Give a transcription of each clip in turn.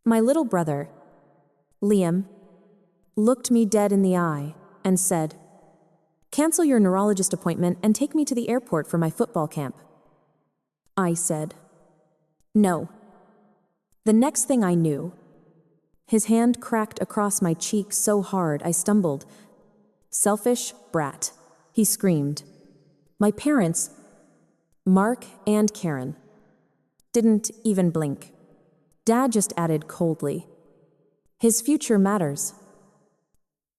My little brother, Liam, looked me dead in the eye and said, "Cancel your neurologist appointment and take me to the airport for my football camp." I said, "No." The next thing I knew, his hand cracked across my cheek so hard I stumbled. "Selfish brat," he screamed. My parents, Mark and Karen, didn't even blink. Dad just added coldly, "His future matters."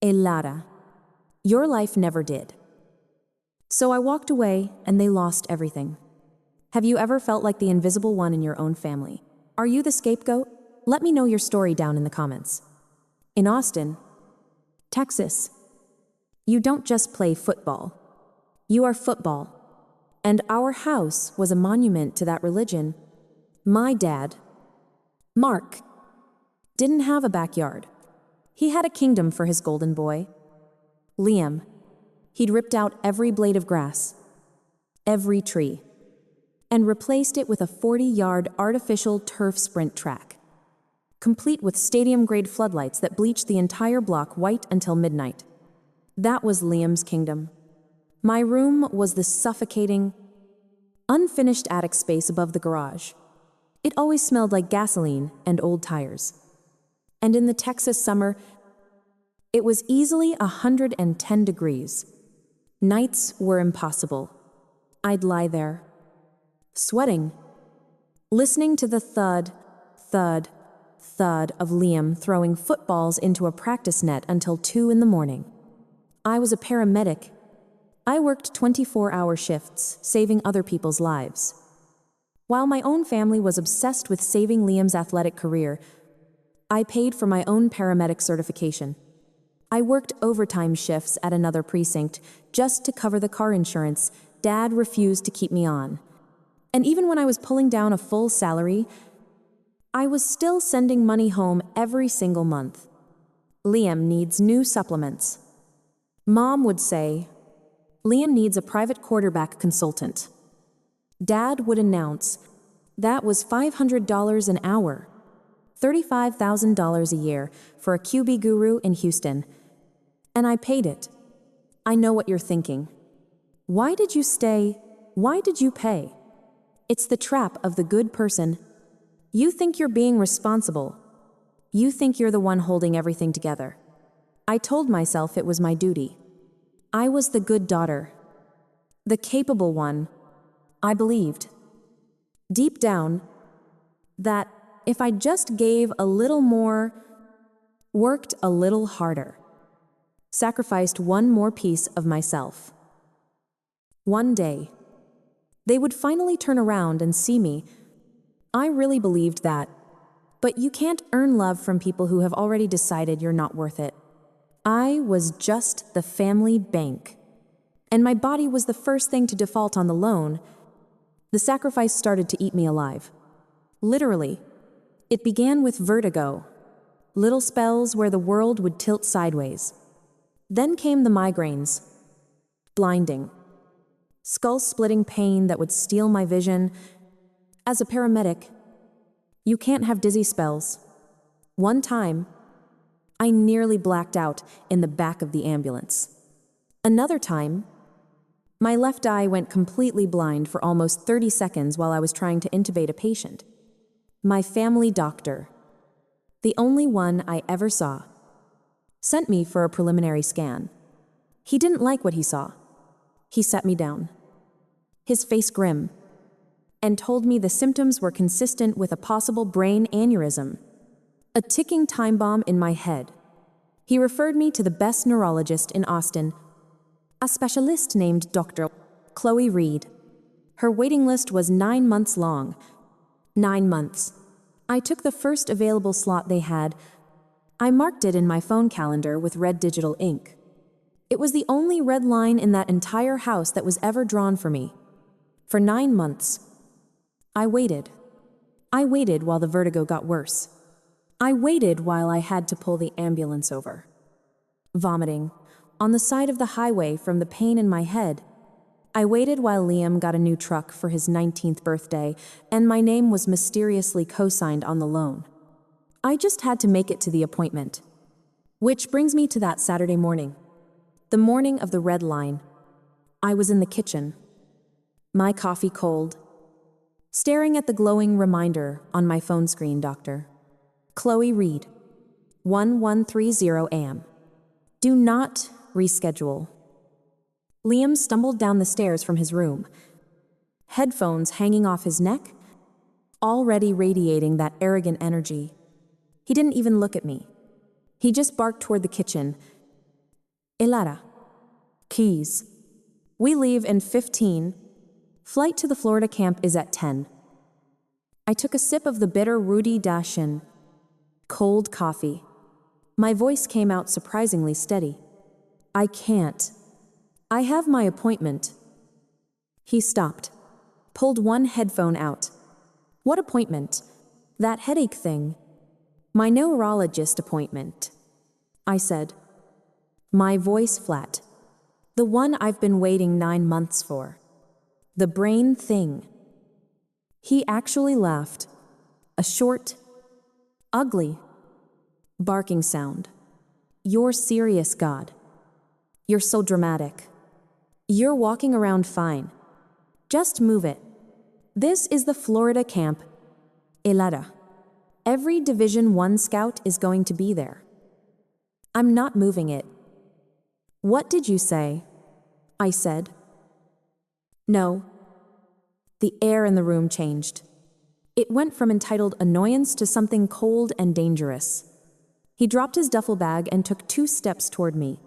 Lara, your life never did. So I walked away and they lost everything. Have you ever felt like the invisible one in your own family? Are you the scapegoat? Let me know your story down in the comments. In Austin, Texas, you don't just play football. You are football. And our house was a monument to that religion. My dad, Mark, didn't have a backyard. He had a kingdom for his golden boy, Liam. He'd ripped out every blade of grass, every tree, and replaced it with a 40-yard artificial turf sprint track, complete with stadium-grade floodlights that bleached the entire block white until midnight. That was Liam's kingdom. My room was the suffocating, unfinished attic space above the garage. It always smelled like gasoline and old tires. And in the Texas summer, it was easily 110 degrees. Nights were impossible. I'd lie there, sweating, listening to the thud, thud, thud of Liam throwing footballs into a practice net until 2 in the morning. I was a paramedic. I worked 24-hour shifts, saving other people's lives. While my own family was obsessed with saving Liam's athletic career, I paid for my own paramedic certification. I worked overtime shifts at another precinct just to cover the car insurance Dad refused to keep me on. And even when I was pulling down a full salary, I was still sending money home every single month. Liam needs new supplements. Mom would say, "Liam needs a private quarterback consultant." Dad would announce, that was $500 an hour, $35,000 a year for a QB guru in Houston. And I paid it. I know what you're thinking. Why did you stay? Why did you pay? It's the trap of the good person. You think you're being responsible. You think you're the one holding everything together. I told myself it was my duty. I was the good daughter, the capable one. I believed, deep down, that if I just gave a little more, worked a little harder, sacrificed one more piece of myself, one day, they would finally turn around and see me. I really believed that. But you can't earn love from people who have already decided you're not worth it. I was just the family bank. And my body was the first thing to default on the loan. The sacrifice started to eat me alive. Literally. It began with vertigo, little spells where the world would tilt sideways. Then came the migraines, blinding, skull-splitting pain that would steal my vision. As a paramedic, you can't have dizzy spells. One time, I nearly blacked out in the back of the ambulance. Another time, my left eye went completely blind for almost 30 seconds while I was trying to intubate a patient. My family doctor, the only one I ever saw, sent me for a preliminary scan. He didn't like what he saw. He sat me down, his face grim, and told me the symptoms were consistent with a possible brain aneurysm, a ticking time bomb in my head. He referred me to the best neurologist in Austin, a specialist named Dr. Chloe Reed. Her waiting list was 9 months long. 9 months. I took the first available slot they had. I marked it in my phone calendar with red digital ink. It was the only red line in that entire house that was ever drawn for me. For 9 months, I waited. I waited while the vertigo got worse. I waited while I had to pull the ambulance over, vomiting on the side of the highway from the pain in my head. I waited while Liam got a new truck for his 19th birthday, and my name was mysteriously co-signed on the loan. I just had to make it to the appointment. Which brings me to that Saturday morning. The morning of the red line. I was in the kitchen. My coffee cold. Staring at the glowing reminder on my phone screen, Dr. Chloe Reed. 1130 a.m. Do not reschedule. Liam stumbled down the stairs from his room, headphones hanging off his neck, already radiating that arrogant energy. He didn't even look at me. He just barked toward the kitchen. Elara. Keys. We leave in 15. Flight to the Florida camp is at 10. I took a sip of the bitter Rudy Dashin cold coffee. My voice came out surprisingly steady. I can't. I have my appointment. He stopped, pulled one headphone out. What appointment? That headache thing. My neurologist appointment, I said. My voice flat. The one I've been waiting 9 months for. The brain thing. He actually laughed. A short, ugly, barking sound. You're serious, God. You're so dramatic. You're walking around fine. Just move it. This is the Florida camp. Elara. Every Division 1 scout is going to be there. I'm not moving it. What did you say? I said. No. The air in the room changed. It went from entitled annoyance to something cold and dangerous. He dropped his duffel bag and took 2 steps toward me,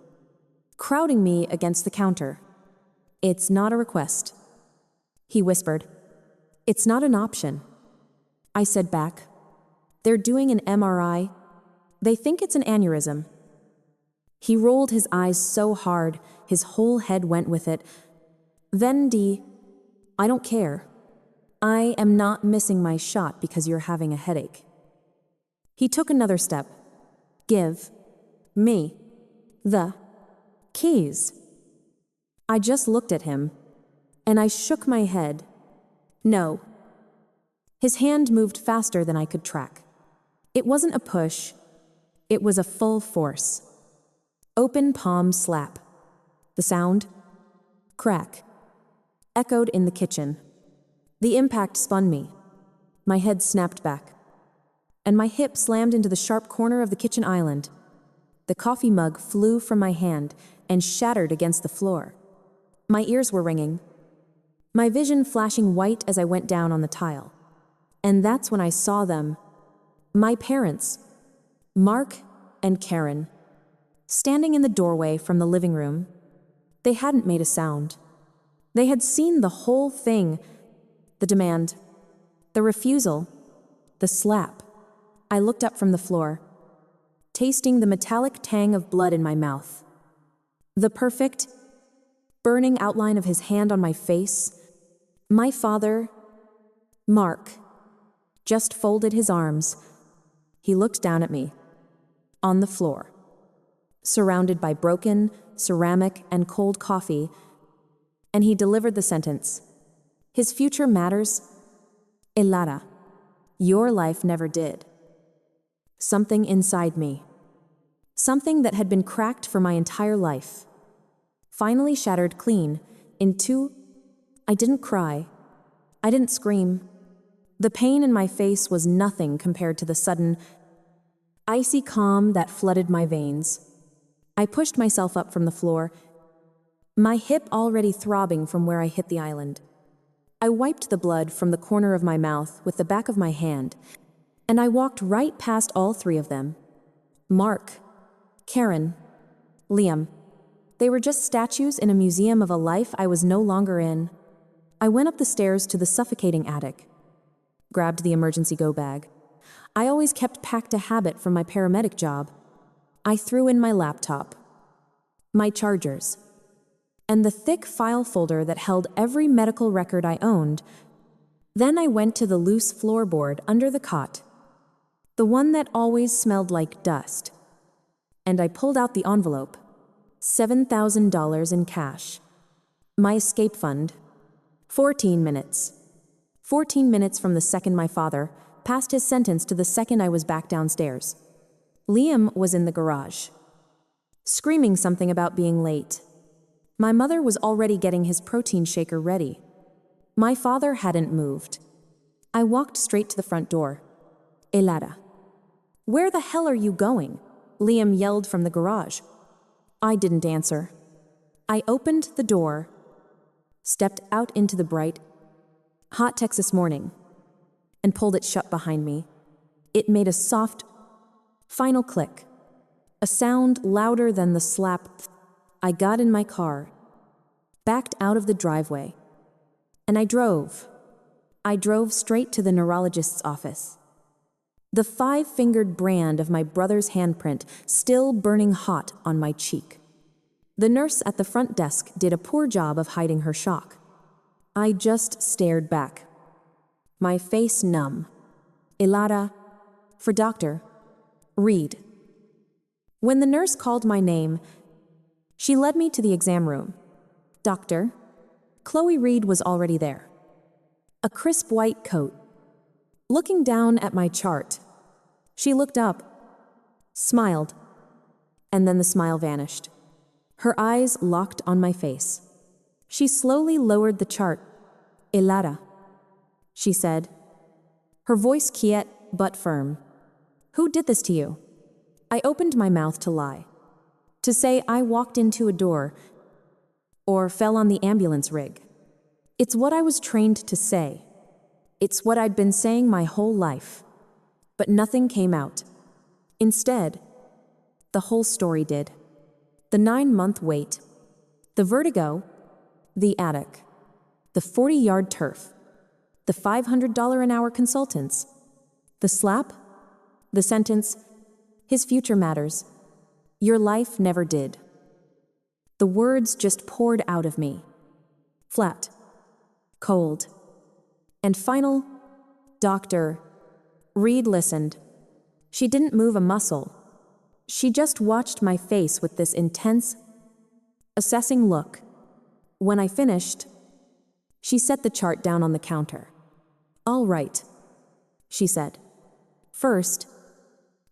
crowding me against the counter. It's not a request. He whispered. It's not an option. I said back. They're doing an MRI. They think it's an aneurysm. He rolled his eyes so hard, his whole head went with it. Then I don't care. I am not missing my shot because you're having a headache. He took another step. Give me the keys. I just looked at him, and I shook my head. No. His hand moved faster than I could track. It wasn't a push. It was a full force. Open palm slap. The sound, crack, echoed in the kitchen. The impact spun me. My head snapped back, and my hip slammed into the sharp corner of the kitchen island. The coffee mug flew from my hand and shattered against the floor. My ears were ringing, my vision flashing white as I went down on the tile. And that's when I saw them, my parents, Mark and Karen, standing in the doorway from the living room. They hadn't made a sound. They had seen the whole thing, the demand, the refusal, the slap. I looked up from the floor, tasting the metallic tang of blood in my mouth. The perfect, burning outline of his hand on my face. My father, Mark, just folded his arms. He looked down at me, on the floor, surrounded by broken ceramic and cold coffee, and he delivered the sentence. His future matters. Elara, your life never did. Something inside me, something that had been cracked for my entire life, finally shattered clean in two. I didn't cry. I didn't scream. The pain in my face was nothing compared to the sudden, icy calm that flooded my veins. I pushed myself up from the floor, my hip already throbbing from where I hit the island. I wiped the blood from the corner of my mouth with the back of my hand, and I walked right past all 3 of them. Mark, Karen, Liam. They were just statues in a museum of a life I was no longer in. I went up the stairs to the suffocating attic, grabbed the emergency go bag. I always kept packed a habit from my paramedic job. I threw in my laptop, my chargers, and the thick file folder that held every medical record I owned. Then I went to the loose floorboard under the cot, the one that always smelled like dust, and I pulled out the envelope, $7,000 in cash. My escape fund, 14 minutes. 14 minutes from the second my father, passed his sentence to the second I was back downstairs. Liam was in the garage, screaming something about being late. My mother was already getting his protein shaker ready. My father hadn't moved. I walked straight to the front door. Elara. Where the hell are you going? Liam yelled from the garage. I didn't answer. I opened the door, stepped out into the bright, hot Texas morning, and pulled it shut behind me. It made a soft, final click, a sound louder than the slap. I got in my car, backed out of the driveway, and I drove. I drove straight to the neurologist's office. The 5-fingered brand of my brother's handprint still burning hot on my cheek. The nurse at the front desk did a poor job of hiding her shock. I just stared back, my face numb. Elara, for Dr. Reed. When the nurse called my name, she led me to the exam room. Doctor, Chloe Reed was already there. A crisp white coat. Looking down at my chart, she looked up, smiled, and then the smile vanished. Her eyes locked on my face. She slowly lowered the chart. Elara, she said, her voice quiet but firm. Who did this to you? I opened my mouth to lie, to say I walked into a door or fell on the ambulance rig. It's what I was trained to say. It's what I'd been saying my whole life. But nothing came out. Instead, the whole story did. The 9-month wait, the vertigo, the attic, the 40-yard turf, the $500 an hour consultants, the slap, the sentence, his future matters. Your life never did. The words just poured out of me. Flat, cold, and final. Dr. Reed listened. She didn't move a muscle. She just watched my face with this intense, assessing look. When I finished, she set the chart down on the counter. All right, she said. First,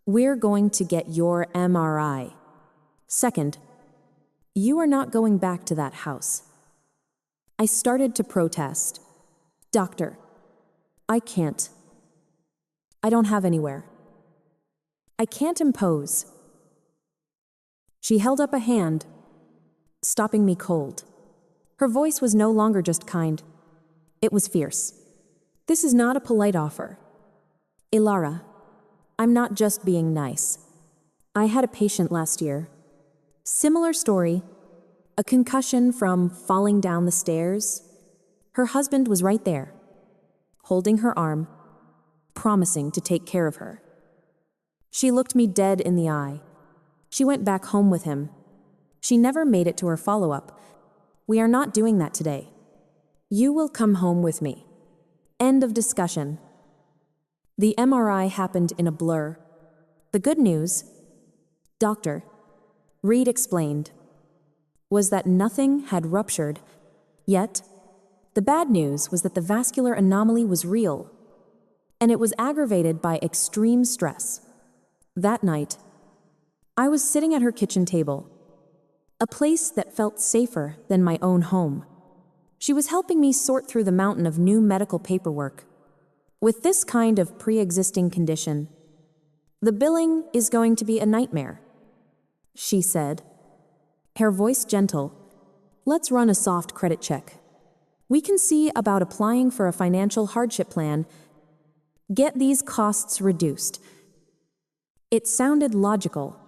we're going to get your MRI. Second, you are not going back to that house. I started to protest. Doctor, I can't. I don't have anywhere. I can't impose. She held up a hand, stopping me cold. Her voice was no longer just kind. It was fierce. This is not a polite offer. Elara, I'm not just being nice. I had a patient last year. Similar story. A concussion from falling down the stairs. Her husband was right there, holding her arm, promising to take care of her. She looked me dead in the eye. She went back home with him. She never made it to her follow-up. We are not doing that today. You will come home with me. End of discussion. The MRI happened in a blur. The good news, Dr. Reed explained, was that nothing had ruptured. Yet, the bad news was that the vascular anomaly was real, and it was aggravated by extreme stress. That night, I was sitting at her kitchen table, a place that felt safer than my own home. She was helping me sort through the mountain of new medical paperwork. With this kind of pre-existing condition, the billing is going to be a nightmare, she said, her voice gentle. Let's run a soft credit check. We can see about applying for a financial hardship plan. Get these costs reduced. It sounded logical.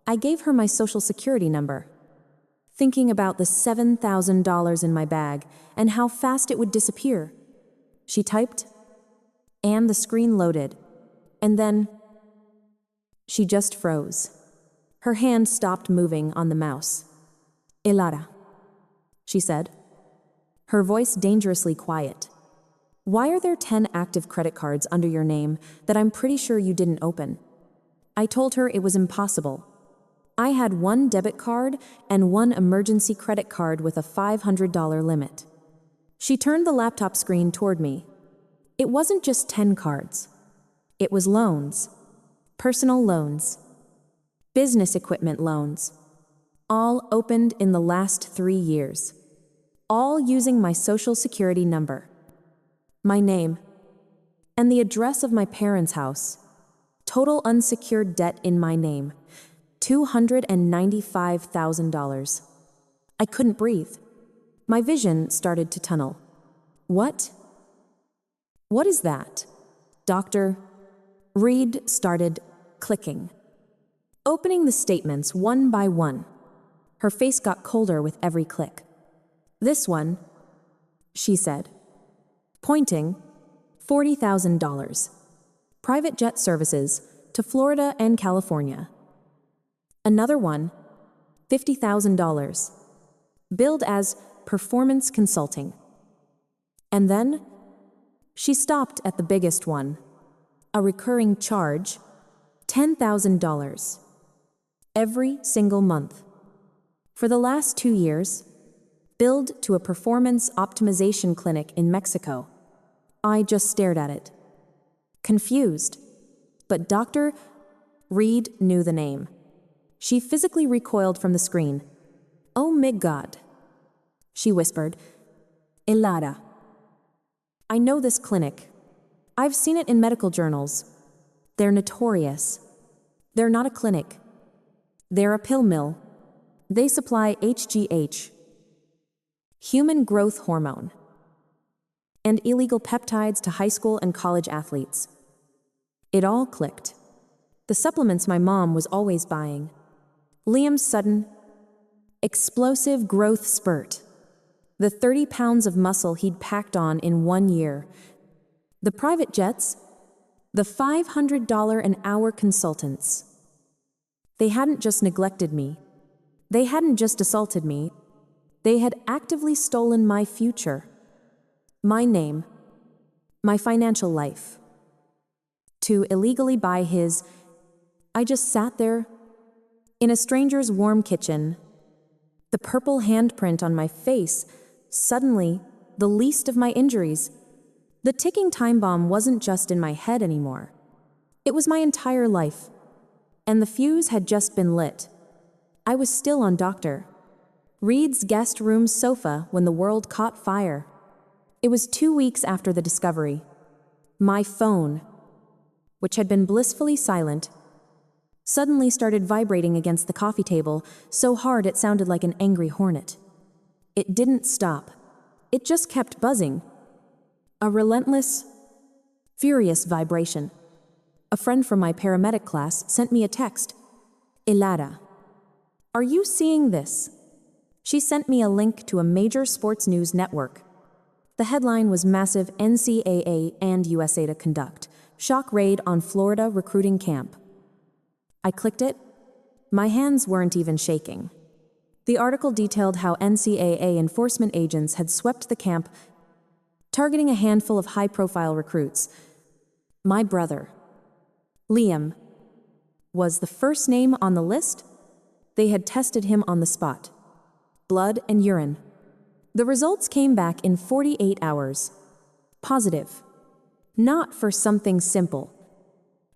I gave her my social security number, thinking about the $7,000 in my bag and how fast it would disappear. She typed, and the screen loaded, and then she just froze. Her hand stopped moving on the mouse. Elara, she said, her voice dangerously quiet. Why are there 10 active credit cards under your name that I'm pretty sure you didn't open? I told her it was impossible. I had one debit card and one emergency credit card with a $500 limit. She turned the laptop screen toward me. It wasn't just 10 cards. It was loans, personal loans, business equipment loans, all opened in the last 3 years, all using my social security number, my name, and the address of my parents' house. Total unsecured debt in my name, $295,000. I couldn't breathe. My vision started to tunnel. What? What is that? Dr. Reed started clicking, opening the statements one by one. Her face got colder with every click. This one, she said, pointing, $40,000. Private jet services to Florida and California. Another one, $50,000. Billed as performance consulting. And then she stopped at the biggest one, a recurring charge, $10,000. Every single month. For the last 2 years, billed to a performance optimization clinic in Mexico. I just stared at it, confused. But Dr. Reed knew the name. She physically recoiled from the screen. Oh my God, she whispered. Elara. I know this clinic. I've seen it in medical journals. They're notorious. They're not a clinic. They're a pill mill. They supply HGH, human growth hormone, and illegal peptides to high school and college athletes. It all clicked. The supplements my mom was always buying. Liam's sudden, explosive growth spurt. The 30 pounds of muscle he'd packed on in 1 year. The private jets. The $500 an hour consultants. They hadn't just neglected me. They hadn't just assaulted me. They had actively stolen my future. My name. My financial life. To illegally buy his. I just sat there, in a stranger's warm kitchen, the purple handprint on my face, suddenly, the least of my injuries. The ticking time bomb wasn't just in my head anymore. It was my entire life. And the fuse had just been lit. I was still on Dr. Reed's guest room sofa when the world caught fire. It was 2 weeks after the discovery. My phone, which had been blissfully silent, suddenly started vibrating against the coffee table so hard it sounded like an angry hornet. It didn't stop. It just kept buzzing. A relentless, furious vibration. A friend from my paramedic class sent me a text. Elara. Are you seeing this? She sent me a link to a major sports news network. The headline was Massive NCAA and USA to Conduct Shock Raid on Florida Recruiting Camp. I clicked it. My hands weren't even shaking. The article detailed how NCAA enforcement agents had swept the camp, targeting a handful of high-profile recruits. My brother, Liam, was the first name on the list. They had tested him on the spot. Blood and urine. The results came back in 48 hours. Positive. Not for something simple,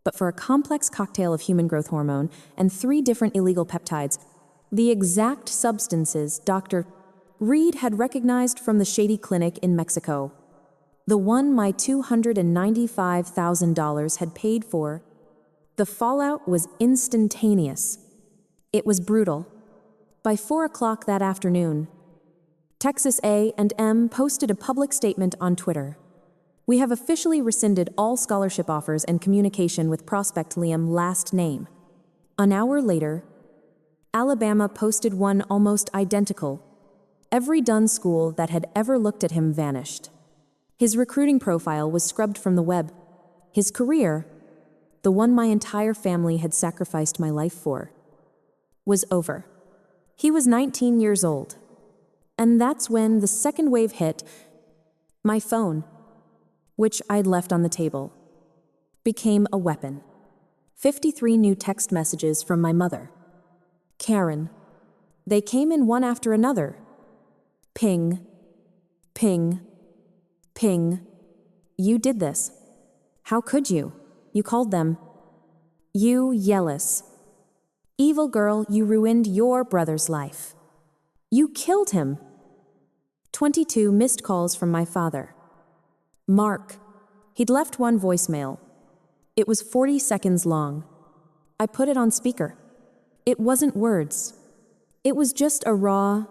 but for a complex cocktail of human growth hormone and 3 different illegal peptides, the exact substances Dr. Reed had recognized from the shady clinic in Mexico. The one my $295,000 had paid for. The fallout was instantaneous. It was brutal. By 4 o'clock that afternoon, Texas A&M posted a public statement on Twitter. We have officially rescinded all scholarship offers and communication with prospect Liam last name. An hour later, Alabama posted one almost identical. Every Dunn school that had ever looked at him vanished. His recruiting profile was scrubbed from the web. His career, the one my entire family had sacrificed my life for, was over. He was 19 years old. And that's when the second wave hit. My phone, which I'd left on the table, became a weapon. 53 new text messages from my mother, Karen. They came in one after another. Ping, ping, ping. You did this. How could you? You called them. You, Yelis. Evil girl, you ruined your brother's life. You killed him. 22 missed calls from my father. Mark. He'd left one voicemail. It was 40 seconds long. I put it on speaker. It wasn't words. It was just a raw,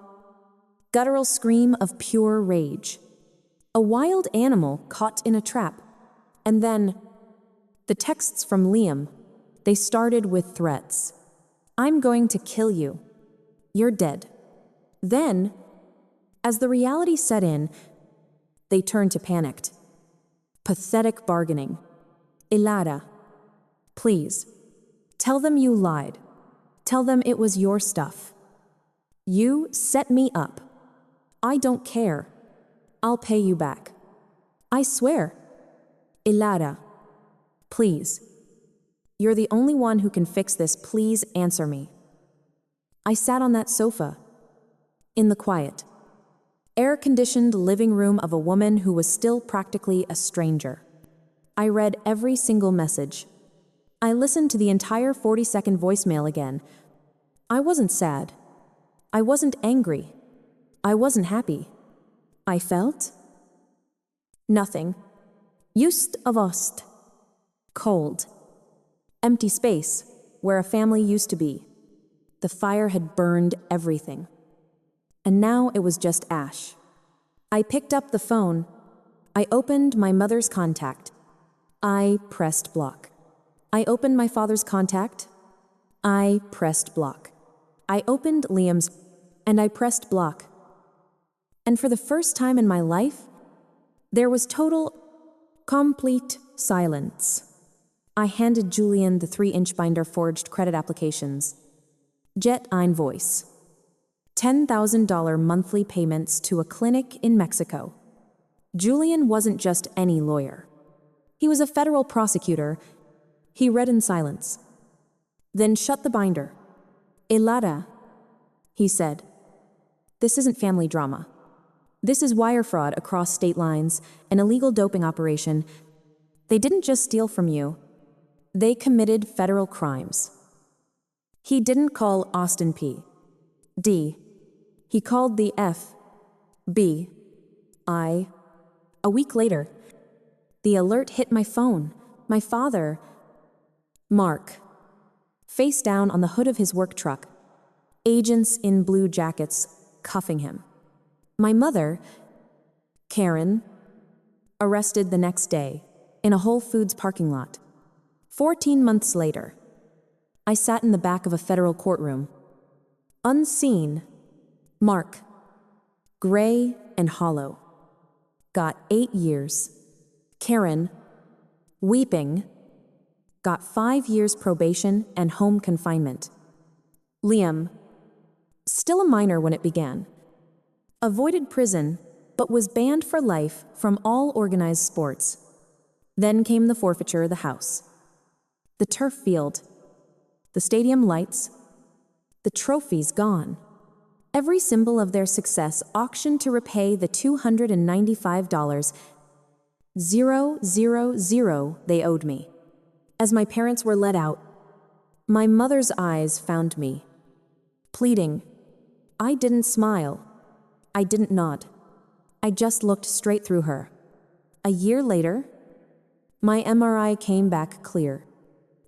guttural scream of pure rage. A wild animal caught in a trap. And then, the texts from Liam, they started with threats. I'm going to kill you. You're dead. Then, as the reality set in, they turned to panicked. Pathetic bargaining. Elara, please, tell them you lied. Tell them it was your stuff. You set me up. I don't care. I'll pay you back. I swear. Elara, please. You're the only one who can fix this. Please answer me. I sat on that sofa, in the quiet, air-conditioned living room of a woman who was still practically a stranger. I read every single message. I listened to the entire 40-second voicemail again. I wasn't sad. I wasn't angry. I wasn't happy. I felt nothing. Just a vast, cold, empty space where a family used to be. The fire had burned everything. And now it was just ash. I picked up the phone. I opened my mother's contact. I pressed block. I opened my father's contact. I pressed block. I opened Liam's, and I pressed block. And for the first time in my life, there was total, complete silence. I handed Julian the 3-inch binder forged credit applications. Jet ein voice. $10,000 monthly payments to a clinic in Mexico. Julian wasn't just any lawyer. He was a federal prosecutor. He read in silence. Then shut the binder. Elara, he said. This isn't family drama. This is wire fraud across state lines, an illegal doping operation. They didn't just steal from you. They committed federal crimes. He didn't call Austin P.D. He called the FBI. A week later, the alert hit my phone. My father, Mark, face down on the hood of his work truck, agents in blue jackets cuffing him. My mother, Karen, arrested the next day in a Whole Foods parking lot. 14 months later, I sat in the back of a federal courtroom. Unseen, Mark, gray and hollow, got 8 years. Karen, weeping, got 5 years probation and home confinement. Liam, still a minor when it began, avoided prison but was banned for life from all organized sports. Then came the forfeiture of the house, the turf field, the stadium lights, the trophies gone. Every symbol of their success auctioned to repay the $295,000 they owed me. As my parents were let out, my mother's eyes found me, pleading. I didn't smile. I didn't nod. I just looked straight through her. A year later, my MRI came back clear.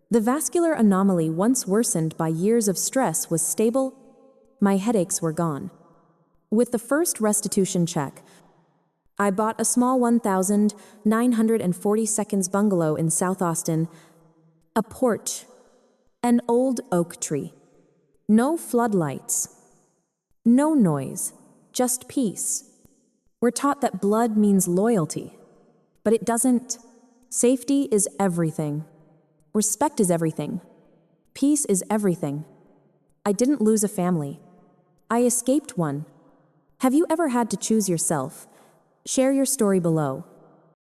The vascular anomaly, once worsened by years of stress, was stable. My headaches were gone. With the first restitution check, I bought a small 1,940 seconds bungalow in South Austin, a porch, an old oak tree. No floodlights, no noise, just peace. We're taught that blood means loyalty, but it doesn't. Safety is everything. Respect is everything. Peace is everything. I didn't lose a family. I escaped one. Have you ever had to choose yourself? Share your story below.